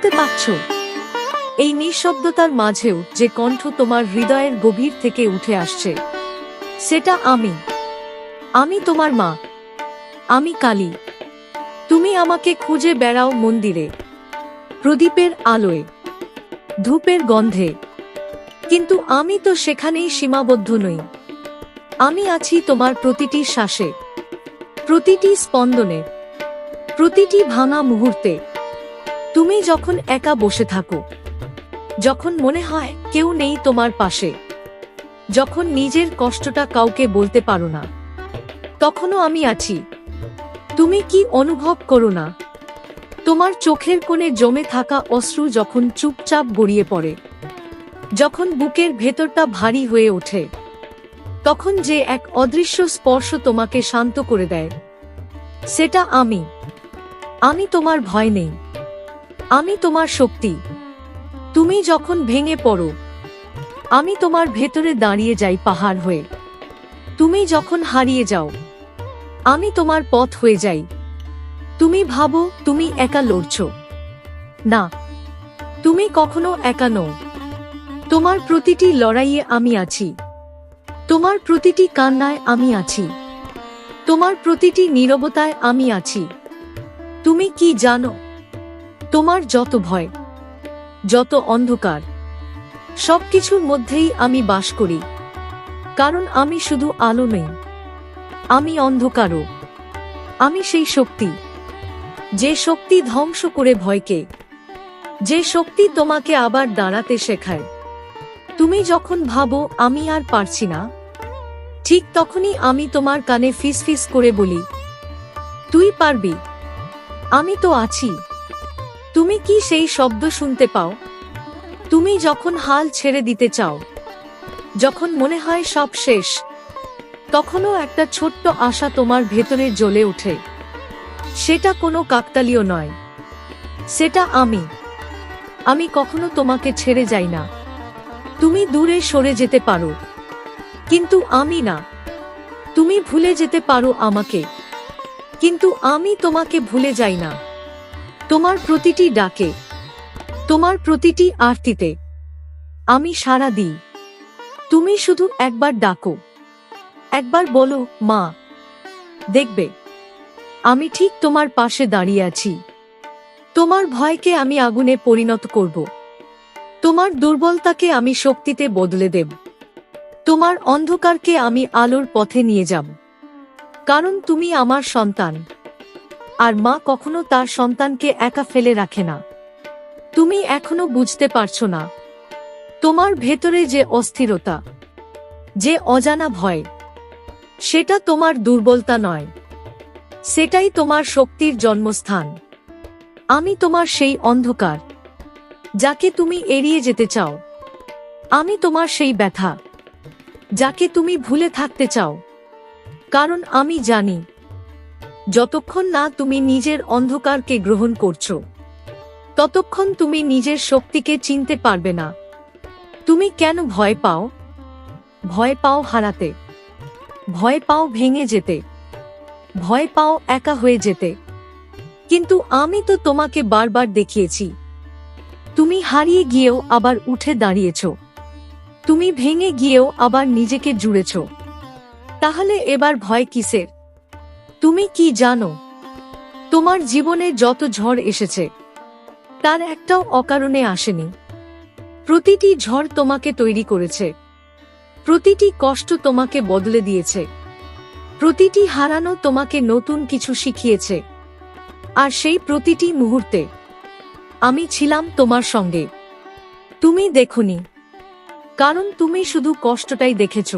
শুনতে পাচ্ছ? এই নিঃশব্দতার মাঝেও যে কণ্ঠ তোমার হৃদয়ের গভীর থেকে উঠে আসছে, সেটা আমি তোমার মা। আমি কালী। তুমি আমাকে খুঁজে বেড়াও মন্দিরে, প্রদীপের আলোয়, ধূপের গন্ধে, কিন্তু আমি তো সেখানেই সীমাবদ্ধ নই। আমি আছি তোমার প্রতিটি শ্বাসে, প্রতিটি স্পন্দনে, প্রতিটি ভাঙা মুহূর্তে। তুমি যখন একা বসে থাকো, যখন মনে হয় কেউ নেই তোমার পাশে, যখন নিজের কষ্টটা কাউকে বলতে পারো না, তখনও আমি আছি। তুমি কি অনুভব করো না? তোমার চোখের কোণে জমে থাকা অশ্রু যখন চুপচাপ গড়িয়ে পড়ে, যখন বুকের ভেতরটা ভারী হয়ে ওঠে, তখন যে এক অদৃশ্য স্পর্শ তোমাকে শান্ত করে দেয়, সেটা আমি তোমার ভয় নেই, আমি তোমার শক্তি। তুমি যখন ভেঙে পড়ো, আমি তোমার ভেতরে দাঁড়িয়ে যাই পাহাড় হয়ে। তুমি যখন হারিয়ে যাও, আমি তোমার পথ হয়ে যাই। তুমি ভাবো তুমি একা লড়ছ, না, তুমি কখনো একা নও। তোমার প্রতিটি লড়াইয়ে আমি আছি, তোমার প্রতিটি কান্নায় আমি আছি, তোমার প্রতিটি নীরবতায় আমি আছি। তুমি কি জানো, তোমার যত ভয়, যত অন্ধকার, সবকিছুর মধ্যেই আমি বাস করি। কারণ আমি শুধু আলো নই, আমি অন্ধকারও। আমি সেই শক্তি, যে শক্তি ধ্বংস করে ভয়কে, যে শক্তি তোমাকে আবার দাঁড়াতে শেখায়। তুমি যখন ভাবো আমি আর পারছি না, ঠিক তখনই আমি তোমার কানে ফিসফিস করে বলি, তুই পারবি, আমি তো আছি। তুমি কি সেই শব্দ শুনতে পাও? তুমি যখন হাল ছেড়ে দিতে চাও, যখন মনে হয় সব শেষ, তখনও একটা ছোট্ট আশা তোমার ভেতরে জ্বলে ওঠে। সেটা কোনো কাকতালীয় নয়, সেটা আমি কখনো তোমাকে ছেড়ে যাই না। তুমি দূরে সরে যেতে পারো, কিন্তু আমি না। তুমি ভুলে যেতে পারো আমাকে, কিন্তু আমি তোমাকে ভুলে যাই না। তোমার প্রতিটি ডাকে, তোমার প্রতিটি আরতিতে আমি সাড়া দিই। তুমি শুধু একবার ডাকো, একবার বলো মা, দেখবে আমি ঠিক তোমার পাশে দাঁড়িয়ে আছি। তোমার ভয়কে আমি আগুনে পরিণত করব, তোমার দুর্বলতাকে আমি শক্তিতে বদলে দেব, তোমার অন্ধকারকে আমি আলোর পথে নিয়ে যাব। কারণ তুমি আমার সন্তান, আর মা কখনো তার সন্তানকে একা ফেলে রাখে না। তুমি এখনো বুঝতে পারছো না, তোমার ভেতরে যে অস্থিরতা, যে অজানা ভয়, সেটা তোমার দুর্বলতা নয়, সেটাই তোমার শক্তির জন্মস্থান। আমি তোমার সেই অন্ধকার, যাকে তুমি এড়িয়ে যেতে চাও। আমি তোমার সেই ব্যথা, যাকে তুমি ভুলে থাকতে চাও। কারণ আমি জানি, যতক্ষণ না তুমি নিজের অন্ধকারকে গ্রহণ করছো, ততক্ষণ তুমি নিজের শক্তিকে চিনতে পারবে না। তুমি কেন ভয় পাও? ভয় পাও হারাতে, ভয় পাও ভেঙে যেতে, ভয় পাও একা হয়ে যেতে। কিন্তু আমি তো তোমাকে বারবার দেখিয়েছি, তুমি হারিয়ে গিয়েও আবার উঠে দাঁড়িয়েছ, তুমি ভেঙে গিয়েও আবার নিজেকে জুড়েছ। তাহলে এবার ভয় কিসের? তুমি কি জানো, তোমার জীবনে যত ঝড় এসেছে, তার একটাও অকারণে আসেনি। প্রতিটি ঝড় তোমাকে তৈরি করেছে, প্রতিটি কষ্ট তোমাকে বদলে দিয়েছে, প্রতিটি হারানো তোমাকে নতুন কিছু শিখিয়েছে। আর সেই প্রতিটি মুহূর্তে আমি ছিলাম তোমার সঙ্গে। তুমি দেখোনি, কারণ তুমি শুধু কষ্টটাই দেখেছ,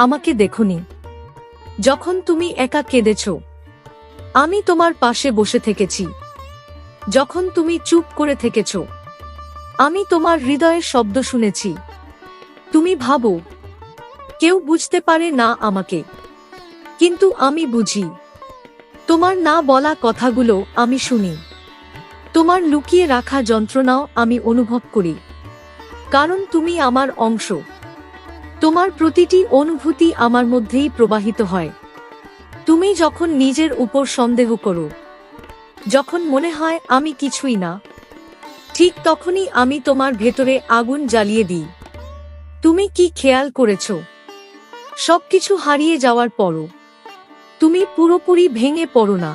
আমাকে দেখোনি। যখন তুমি একা কেঁদেছ, আমি তোমার পাশে বসে থেকেছি। যখন তুমি চুপ করে থেকেছ, আমি তোমার হৃদয়ের শব্দ শুনেছি। তুমি ভাবো কেউ বুঝতে পারে না আমাকে, কিন্তু আমি বুঝি। তোমার না বলা কথাগুলো আমি শুনি, তোমার লুকিয়ে রাখা যন্ত্রণাও আমি অনুভব করি। কারণ তুমি আমার অংশ, তোমার প্রতিটি অনুভূতি আমার মধ্যেই প্রবাহিত হয়। তুমি যখন নিজের উপর সন্দেহ করো, যখন মনে হয় আমি কিছুই না, ঠিক তখনই আমি তোমার ভেতরে আগুন জ্বালিয়ে দিই। তুমি কি খেয়াল করেছো, সবকিছু হারিয়ে যাওয়ার পরও তুমি পুরোপুরি ভেঙে পড়ো না।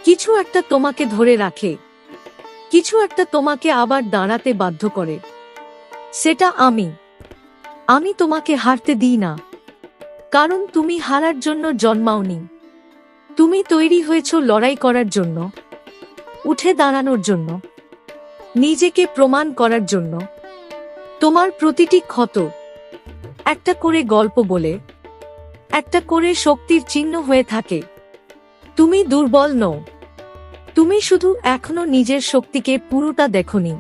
কিছু একটা তোমাকে ধরে রাখে, কিছু একটা তোমাকে আবার দাঁড়াতে বাধ্য করে। সেটা আমি তোমাকে হারতে দিই না, কারণ তুমি হারার জন্য জন্মাওনি। তুমি তৈরি হয়েছো লড়াই করার জন্য, উঠে দাঁড়ানোর জন্য, নিজেকে প্রমাণ করার জন্য। তোমার প্রতিটি ক্ষত একটা করে গল্প বলে, একটা করে শক্তির চিহ্ন হয়ে থাকে। তুমি দুর্বল নও, তুমি শুধু এখনো নিজের শক্তিকে পুরোটা দেখোনি।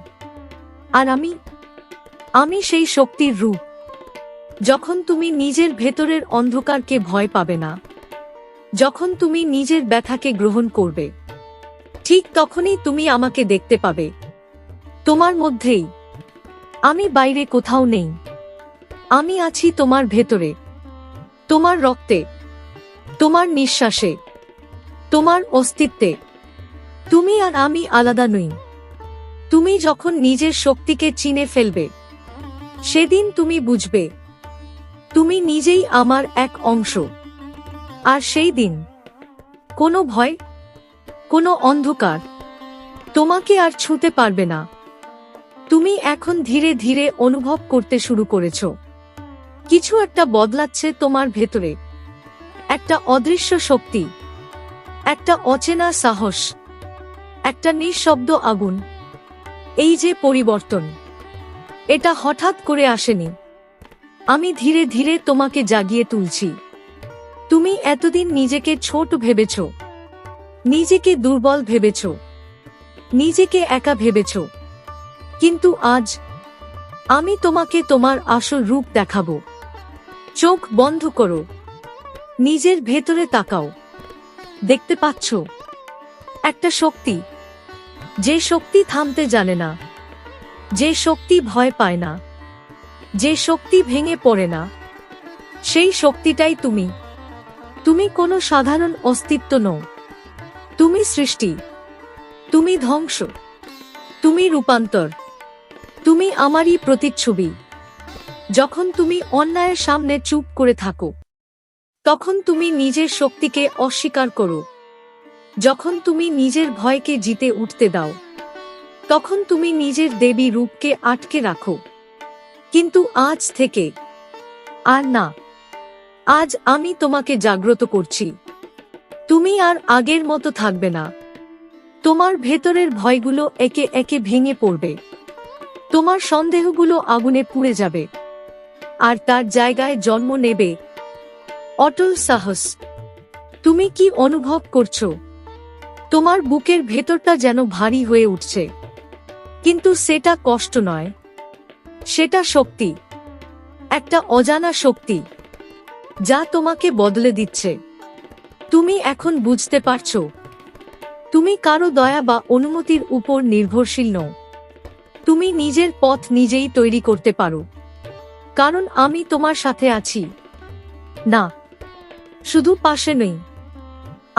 আর আমি সেই শক্তির রূপ। যখন তুমি নিজের ভেতরের অন্ধকারকে ভয় পাবে না, যখন তুমি নিজের ব্যথাকে গ্রহণ করবে, ঠিক তখনই তুমি আমাকে দেখতে পাবে। তোমার মধ্যেই। আমি বাইরে কোথাও নেই, আমি আছি তোমার ভেতরে, তোমার রক্তে, তোমার নিঃশ্বাসে, তোমার অস্তিত্বে। তুমি আর আমি আলাদা নই। তুমি যখন নিজের শক্তিকে চিনে ফেলবে, সেদিন তুমি বুঝবে তুমি নিজেই আমার এক অংশ। আর সেই দিন কোনো ভয়, কোনো অন্ধকার তোমাকে আর ছুঁতে পারবে না। তুমি এখন ধীরে ধীরে অনুভব করতে শুরু করেছো, কিছু একটা বদলাচ্ছে তোমার ভেতরে। একটা অদৃশ্য শক্তি, একটা অচেনা সাহস, একটা নিঃশব্দ আগুন। এই যে পরিবর্তন, এটা হঠাৎ করে আসেনি। আমি ধীরে ধীরে তোমাকে জাগিয়ে তুলছি। তুমি এতদিন নিজেকে ছোট ভেবেছ, নিজেকে দুর্বল ভেবেছ, নিজেকে একা ভেবেছ। কিন্তু আজ আমি তোমাকে তোমার আসল রূপ দেখাবো। চোখ বন্ধ করো, নিজের ভেতরে তাকাও। দেখতে পাচ্ছ একটা শক্তি, যে শক্তি থামতে জানে না, যে শক্তি ভয় পায় না, যে শক্তি ভেঙে পড়ে না। সেই শক্তিটাই তুমি। তুমি কোনো সাধারণ অস্তিত্ব নও, তুমি সৃষ্টি, তুমি ধ্বংস, তুমি রূপান্তর, তুমি আমারই প্রতিচ্ছবি। যখন তুমি অন্যায়ের সামনে চুপ করে থাকো, তখন তুমি নিজের শক্তিকে অস্বীকার করো। যখন তুমি নিজের ভয়কে জিতে উঠতে দাও, তখন তুমি নিজের দেবী রূপকে আটকে রাখো। কিন্তু আজ থেকে আর না। আজ আমি তোমাকে জাগ্রত করছি। তুমি আর আগের মতো থাকবে না। তোমার ভেতরের ভয়গুলো একে একে ভেঙে পড়বে। তোমার সন্দেহগুলো আগুনে পুড়ে যাবে, আর তার জায়গায় জন্ম নেবে অটল সাহস। তুমি কি অনুভব করছো? তোমার বুকের ভেতরটা যেন ভারী হয়ে উঠছে। কিন্তু সেটা কষ্ট নয়, সেটা শক্তি, একটা অজানা শক্তি যা তোমাকে বদলে দিচ্ছে। তুমি এখন বুঝতে পারছো, তুমি কারো দয়া বা অনুমতির উপর নির্ভরশীল নও। তুমি নিজের পথ নিজেই তৈরি করতে পারো, কারণ আমি তোমার সাথে আছি। না, শুধু পাশে নই,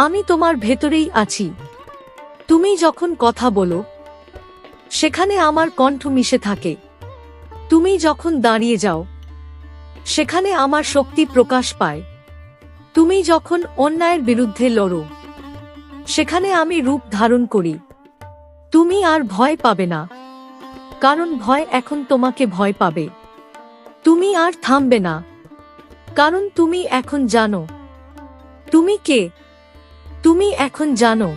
আমি তোমার ভেতরেই আছি। তুমি যখন কথা বলো, সেখানে আমার কণ্ঠ মিশে থাকে। তুমি যখন দাঁড়িয়ে যাও, সেখানে আমার শক্তি প্রকাশ পায়। তুমি যখন অন্যায়ের বিরুদ্ধে লড়ো, সেখানে আমি রূপ ধারণ করি। তুমি আর ভয় পাবে না, কারণ ভয় এখন তোমাকে ভয় পাবে। তুমি আর থামবে না, কারণ তুমি এখন জানো তুমি কে। তুমি এখন জানো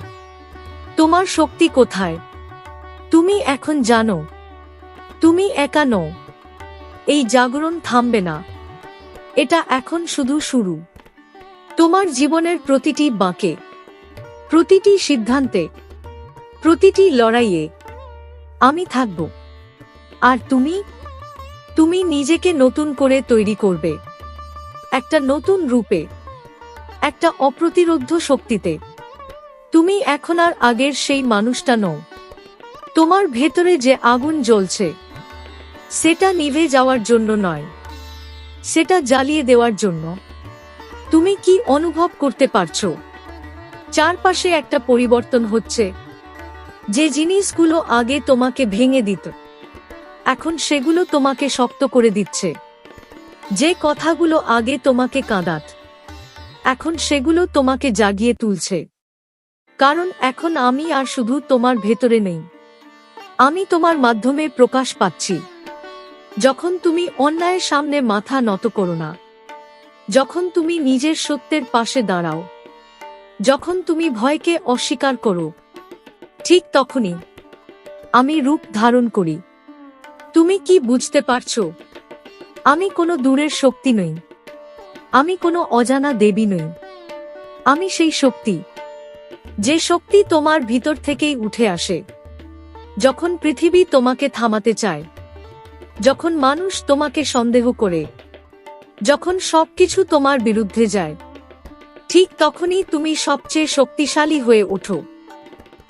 তোমার শক্তি কোথায়। তুমি এখন জানো তুমি একা নও। এই জাগরণ থামবে না, এটা এখন শুধু শুরু। তোমার জীবনের প্রতিটি বাঁকে, প্রতিটি সিদ্ধান্তে, প্রতিটি লড়াইয়ে আমি থাকব। আর তুমি নিজেকে নতুন করে তৈরি করবে, একটা নতুন রূপে, একটা অপ্রতিরোধ্য শক্তিতে। তুমি এখন আর আগের সেই মানুষটা নও। তোমার ভেতরে যে আগুন জ্বলছে, সেটা নিভে যাওয়ার জন্য নয়, সেটা জ্বালিয়ে দেওয়ার জন্য। তুমি কি অনুভব করতে পারছো? চারপাশে একটা পরিবর্তন হচ্ছে। যে জিনিসগুলো আগে তোমাকে ভেঙে দিত, এখন সেগুলো তোমাকে শক্ত করে দিচ্ছে। যে কথাগুলো আগে তোমাকে কাঁদাত, এখন সেগুলো তোমাকে জাগিয়ে তুলছে। কারণ এখন আমি আর শুধু তোমার ভেতরে নেই, আমি তোমার মাধ্যমে প্রকাশ পাচ্ছি। যখন তুমি অন্যায়ের সামনে মাথা নত করো না, যখন তুমি নিজের সত্যের পাশে দাঁড়াও, যখন তুমি ভয়কে অস্বীকার করো, ঠিক তখনই আমি রূপ ধারণ করি। তুমি কি বুঝতে পারছো? আমি কোনো দূরের শক্তি নই, আমি কোনো অজানা দেবী নই। আমি সেই শক্তি, যে শক্তি তোমার ভিতর থেকেই উঠে আসে যখন পৃথিবী তোমাকে থামাতে চায়, যখন মানুষ তোমাকে সন্দেহ করে, যখন সবকিছু তোমার বিরুদ্ধে যায়। ঠিক তখনই তুমি সবচেয়ে শক্তিশালী হয়ে ওঠো,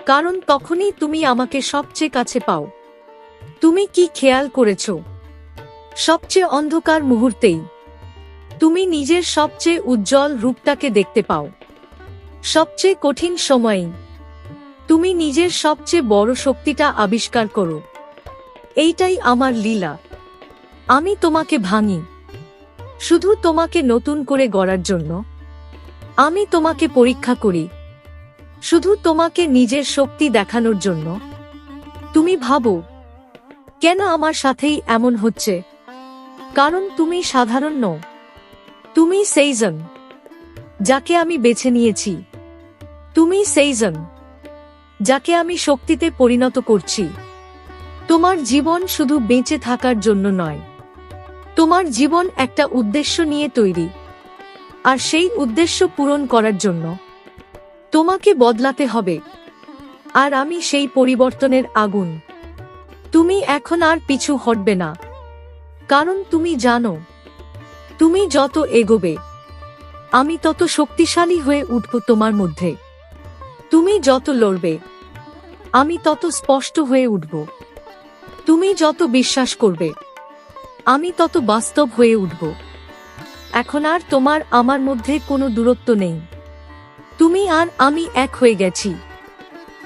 কারণ তখনই তুমি আমাকে সবচেয়ে কাছে পাও। তুমি কি খেয়াল করেছ, সবচেয়ে অন্ধকার মুহূর্তেই তুমি নিজের সবচেয়ে উজ্জ্বল রূপটাকে দেখতে পাও? সবচেয়ে কঠিন সময়েই তুমি নিজের সবচেয়ে বড় শক্তিটা আবিষ্কার করো। এইটাই আমার লীলা। আমি তোমাকে ভাঙি শুধু তোমাকে নতুন করে গড়ার জন্য। আমি তোমাকে পরীক্ষা করি শুধু তোমাকে নিজের শক্তি দেখানোর জন্য। তুমি ভাবো, কেন আমার সাথেই এমন হচ্ছে? কারণ তুমি সাধারণ নও, তুমি সেইজন যাকে আমি বেছে নিয়েছি। তুমি সেইজন যাকে আমি শক্তিতে পরিণত করছি। তোমার জীবন শুধু বেঁচে থাকার জন্য নয়, তোমার জীবন একটা উদ্দেশ্য নিয়ে তৈরি। আর সেই উদ্দেশ্য পূরণ করার জন্য তোমাকে বদলাতে হবে। আর আমি সেই পরিবর্তনের আগুন। তুমি এখন আর পিছু হটবে না, কারণ তুমি জানো, তুমি যত এগোবে আমি তত শক্তিশালী হয়ে উঠব তোমার মধ্যে। তুমি যত লড়বে আমি তত স্পষ্ট হয়ে উঠব। তুমি যত বিশ্বাস করবে আমি তত বাস্তব হয়ে উঠব। এখন আর তোমার আমার মধ্যে কোনো দূরত্ব নেই। তুমি আর আমি এক হয়ে গেছি।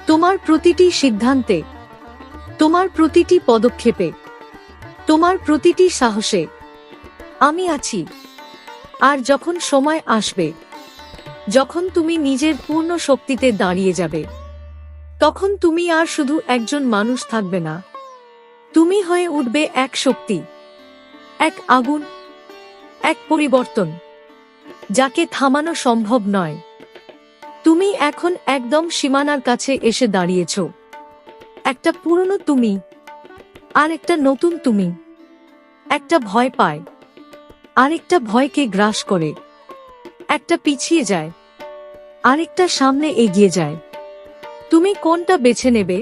তোমার প্রতিটি সিদ্ধান্তে, তোমার প্রতিটি পদক্ষেপে, তোমার প্রতিটি সাহসে আমি আছি। আর যখন সময় আসবে, যখন তুমি নিজের পূর্ণ শক্তিতে দাঁড়িয়ে যাবে, তখন তুমি আর শুধু একজন মানুষ থাকবে না, তুমি হয়ে উঠবে এক শক্তি, এক আগুন, এক পরিবর্তন যাকে থামানো সম্ভব নয়। তুমি এখন একদম সীমানার কাছে এসে দাঁড়িয়েছ। একটা পুরনো তুমি আর একটা নতুন তুমি। একটা ভয় পায়, আরেকটা ভয়কে গ্রাস করে। একটা পিছিয়ে যায়, আরেকটা সামনে এগিয়ে যায়। তুমি কোনটা বেছে নেবে?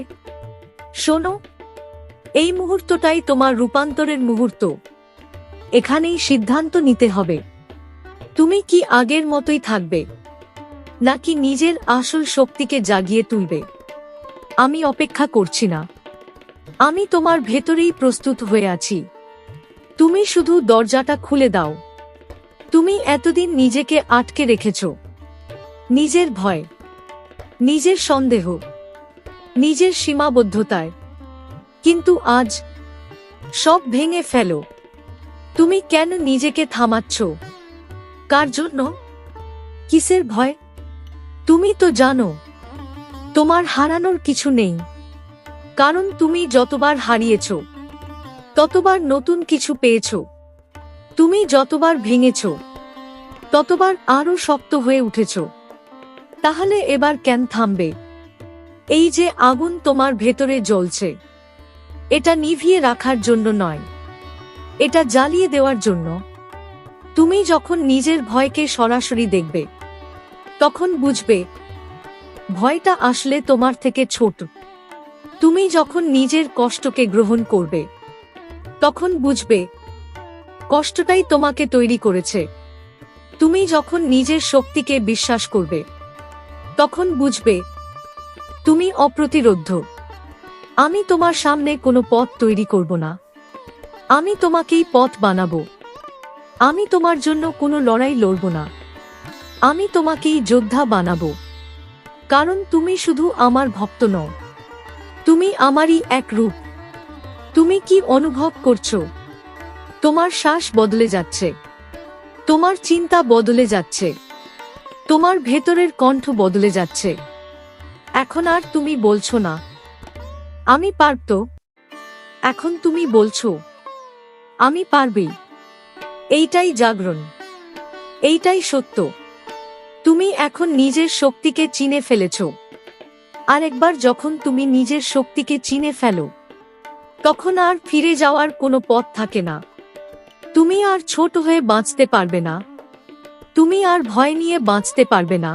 শোনো, এই মুহূর্তটাই তোমার রূপান্তরের মুহূর্ত। এখানেই সিদ্ধান্ত নিতে হবে, তুমি কি আগের মতোই থাকবে, নাকি নিজের আসল শক্তিকে জাগিয়ে তুলবে। আমি অপেক্ষা করছি না, আমি তোমার ভেতরেই প্রস্তুত হয়ে আছি। তুমি শুধু দরজাটা খুলে দাও। তুমি এতদিন নিজেকে আটকে রেখেছ, নিজের ভয়, নিজের সন্দেহ, নিজের সীমাবদ্ধতায়। কিন্তু আজ সব ভেঙে ফেলো। তুমি কেন নিজেকে থামাচ্ছ? কার জন্য? কিসের ভয়? তুমি তো জানো তোমার হারানোর কিছু নেই, কারণ তুমি যতবার হারিয়েছ ততবার নতুন কিছু পেয়েছ। তুমি যতবার ভেঙেছ ততবার আরো শক্ত হয়ে উঠেছ। তাহলে এবার কেন থামবে? এই যে আগুন তোমার ভেতরে জ্বলছে, এটা নিভিয়ে রাখার জন্য নয়, এটা জ্বালিয়ে দেওয়ার জন্য। তুমি যখন নিজের ভয়কে সরাসরি দেখবে, তখন বুঝবে ভয়টা আসলে তোমার থেকে ছোট। তুমি যখন নিজের কষ্টকে গ্রহণ করবে, তখন বুঝবে কষ্টটাই তোমাকে তৈরি করেছে। তুমি যখন নিজের শক্তিকে বিশ্বাস করবে, তখন বুঝবে তুমি অপ্রতিরোধ্য। আমি তোমার সামনে কোনো পথ তৈরি করব না, আমি তোমাকেই পথ বানাবো। আমি তোমার জন্য কোনো লড়াই লড়ব না, আমি তোমাকেই যোদ্ধা বানাবো। কারণ তুমি শুধু আমার ভক্ত নও, তুমি আমারই এক রূপ। তুমি কি অনুভব করছো? তোমার শ্বাস বদলে যাচ্ছে, তোমার চিন্তা বদলে যাচ্ছে, তোমার ভেতরের কণ্ঠ বদলে যাচ্ছে। এখন আর তুমি বলছো না আমি পারতো, এখন তুমি বলছো আমি পারবি। এইটাই জাগরণ, এইটাই সত্য। তুমি এখন নিজের শক্তিকে চিনে ফেলেছো। আর একবার যখন তুমি নিজের শক্তিকে চিনে ফেলো, তখন আর ফিরে যাওয়ার কোনো পথ থাকে না। তুমি আর ছোট হয়ে বাঁচতে পারবে না, তুমি আর ভয় নিয়ে বাঁচতে পারবে না।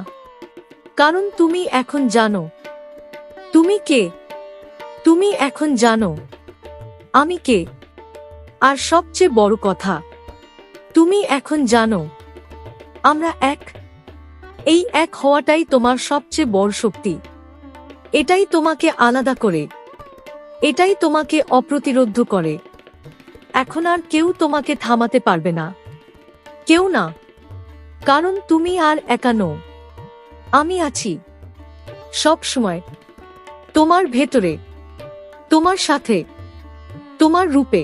কারণ তুমি এখন জানো তুমি কে। তুমি এখন জানো আমি কে। আর সবচেয়ে বড় কথা, তুমি এখন জানো আমরা এক। এই এক হওয়াটাই তোমার সবচেয়ে বড় শক্তি। এটাই তোমাকে আলাদা করে, এটাই তোমাকে অপ্রতিরোধ্য করে। এখন আর কেউ তোমাকে থামাতে পারবে না, কেউ না। কারণ তুমি আর একা নও। আমি আছি সব সময়, তোমার ভেতরে, তোমার সাথে, তোমার রূপে।